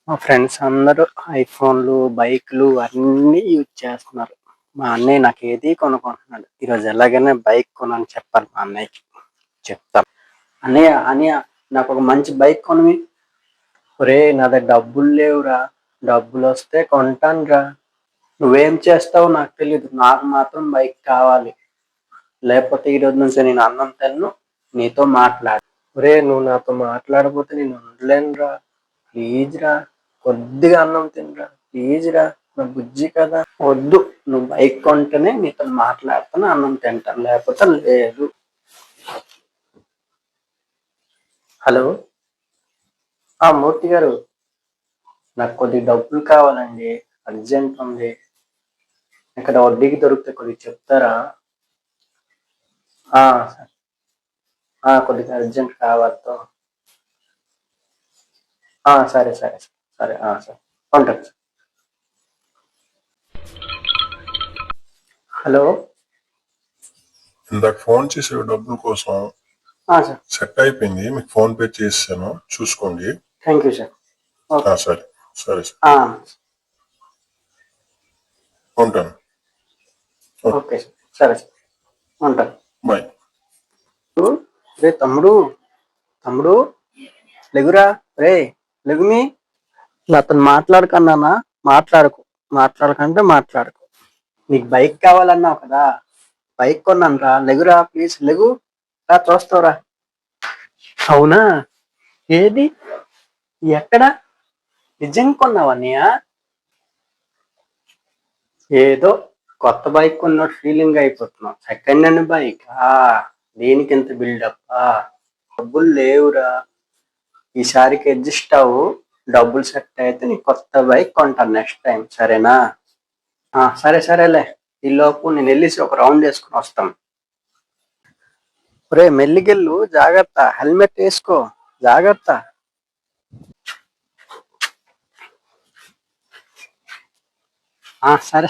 మా ఫ్రెండ్స్ అందరూ ఐఫోన్లు, బైక్‌లు అన్నీ యూజ్ చేస్తున్నారు. మా అన్నయ్య నాకేది కొనుక్కుంటున్నాడు. ఈరోజు ఎలాగైనా బైక్ కొనని చెప్పాలి మా అన్నయ్యకి. చెప్తా. అన్నయ్య నాకొక మంచి బైక్ కొనియి. ఒరేయ్! నా దగ్గర డబ్బులు లేవురా. డబ్బులొస్తే కొంటానురా. నువ్వేం చేస్తావో నాకు తెలీదు. నాకు మాత్రం బైక్ కావాలి. లేకపోతే ఈరోజు నుంచి నేను అన్నం తినను. నీతో మాట్లాడను. ఒరేయ్! నువ్వు నాతో మాట్లాడకపోతే నేను ఉండలేనురా. ప్లీజ్ రా. కొద్దిగా అన్నం తినరా ప్లీజ్ రా. నా బుజ్జి కదా. వద్దు. నువ్వు బైక్ కొంటేనే నీతో మాట్లాడతాను, అన్నం తింటాను, లేకపోతే లేదు. హలో. మూర్తి గారు, నాకు కొద్ది డబ్బులు కావాలండి. అర్జెంట్ ఉంది. ఇక్కడ వడ్డీకి దొరికితే కొద్దిగా చెప్తారా? కొద్దిగా అర్జెంట్ కావాలతో. సరే సరే సరే సరే ఉంటాను సార్. హలో. ఇందాక ఫోన్ చేసే డబ్బుల కోసం సార్ సెట్ అయిపోయింది. మీకు ఫోన్ పే చేసాను, చూసుకోండి. Thank you sir. సరే సరే సార్, ఉంటాను. Okay sir. సరే సార్, ఉంటాను. బాయ్. రే తమ్ముడు, తమ్ముడు లెగురా. రే లెగుమి. అతను మాట్లాడకన్నానా? మాట్లాడకంటే మాట్లాడకు. నీకు బైక్ కావాలన్నావు కదా, బైక్ కొన్నాను రా. లెగురా ప్లీజ్, లెగు రా, చూస్తావురా. అవునా? ఏది? ఎక్కడ? నిజం కొన్నావా అన్నయ్య? ఏదో కొత్త బైక్ కొన్నట్టు ఫీలింగ్ అయిపోతున్నావు. సెకండ్ హ్యాండ్ బైక్ దేనికి ఎంత బిల్డప్? డబ్బులు లేవురా. ఈసారికి అడ్జస్ట్ అవ్వు. డబ్బులు సెట్ అయితే నీ కొత్త బైక్ కొంటాను నెక్స్ట్ టైం, సరేనా? సరేలే. ఈలోపు నేను వెళ్ళేసి ఒక రౌండ్ వేసుకుని వస్తాం. ఒరే మెల్లిగెళ్ళు, జాగ్రత్త. హెల్మెట్ వేసుకో, జాగ్రత్త.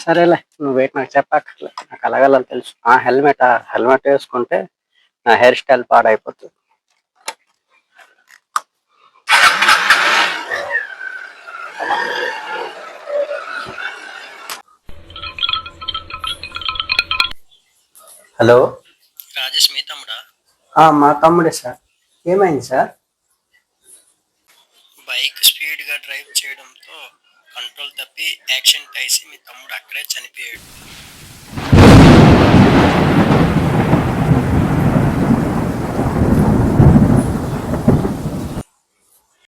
సరేలే. నువ్వు వెయిట్, నాకు చెప్పక్కర్లే, నాకు అలాగలని తెలుసు. హెల్మెట్ వేసుకుంటే నా హెయిర్ స్టైల్ పాడైపోతుంది. హలో. రాజేష్ మీ తమ్ముడా? మా తమ్ముడే సార్. ఏమైంది సార్? బైక్ స్పీడ్ గా డ్రైవ్ చేయడంతో కంట్రోల్ తప్పి యాక్సిడెంట్ అయ్యి మీ తమ్ముడు అక్కడే చనిపోయాడు.